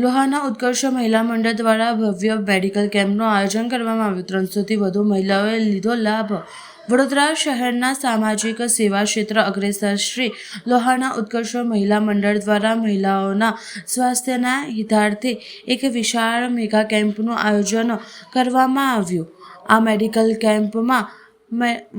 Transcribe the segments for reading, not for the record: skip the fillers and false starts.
લોહાણા ઉત્કર્ષ મહિલા મંડળ દ્વારા ભવ્ય મેડિકલ કેમ્પનું આયોજન કરવામાં આવ્યું। 300થી વધુ મહિલાઓએ લીધો લાભ। વડોદરા શહેરના સામાજિક સેવા ક્ષેત્ર અગ્રેસર શ્રી લોહાણા ઉત્કર્ષ મહિલા મંડળ દ્વારા મહિલાઓના સ્વાસ્થ્યના હિતાર્થે એક વિશાળ મેગા કેમ્પનું આયોજન કરવામાં આવ્યું। આ મેડિકલ કેમ્પમાં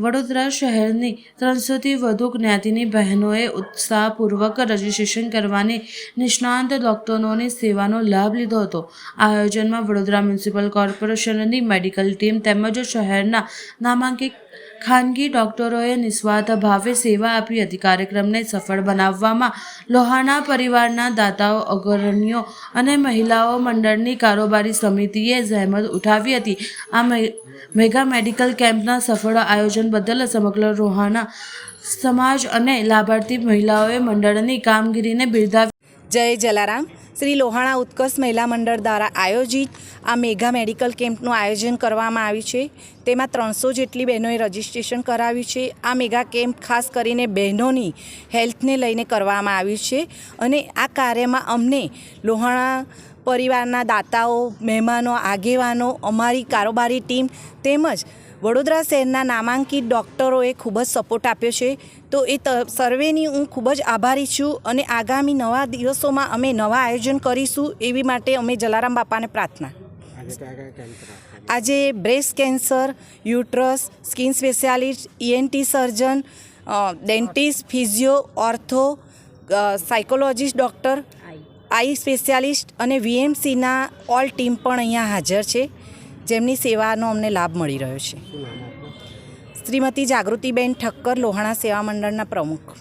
વડોદરા શહેરની 300થી વધુ જ્ઞાતિની બહેનોએ ઉત્સાહપૂર્વક રજીસ્ટ્રેશન કરવાની નિષ્ણાંત ડોક્ટરોની સેવાનો લાભ લીધો હતો। આ આયોજનમાં વડોદરા મ્યુનિસિપલ કોર્પોરેશનની મેડિકલ ટીમ તેમજ શહેરના નામાંકિત ખાનગી ડોક્ટરોએ નિસ્વાર્થ ભાવે સેવા આપી હતી। કાર્યક્રમને સફળ બનાવવામાં લોહાણા પરિવારના દાતાઓ, અગ્રણીઓ અને મહિલાઓ મંડળની કારોબારી સમિતિએ જહેમત ઉઠાવી હતી। આ મેગા મેડિકલ કેમ્પના સફળ આયોજન બદલ સમગ્ર લોહાણા સમાજ અને લાભાર્થી મહિલાઓએ મંડળની કામગીરીને બિરદાવી। જય જલારામ। શ્રી લોહાણા ઉત્કર્ષ મહિલા મંડળ દ્વારા આયોજિત આ મેગા મેડિકલ કેમ્પનું આયોજન કરવામાં આવ્યું છે। તેમાં 300 જેટલી બહેનોએ રજીસ્ટ્રેશન કરાવ્યું છે। આ મેગા કેમ્પ ખાસ કરીને બહેનોની હેલ્થને લઈને કરવામાં આવ્યું છે અને આ કાર્યમાં અમને લોહાણા પરિવારના દાતાઓ, મહેમાનો, આગેવાનો, અમારી કારોબારી ટીમ તેમજ વડોદરા શહેરના નામાંકિત ડૉક્ટરોએ ખૂબ જ સપોર્ટ આપ્યો છે। તો એ સર્વેની હું ખૂબ જ આભારી છું અને આગામી નવા દિવસોમાં અમે નવા આયોજન કરીશું એવી માટે અમે જલારામ બાપાને પ્રાર્થના। આજે breast cancer, uterus, skin specialist, ENT surgeon, dentist, physio, ortho, psychologist doctor, eye specialist અને VMCના ઓલ ટીમ પણ અહીંયા હાજર છે, જેમની સેવાનો અમને લાભ મળી રહ્યો છે। શ્રીમતી જાગૃતિબેન ઠક્કર, લોહાણા સેવા મંડળના પ્રમુખ।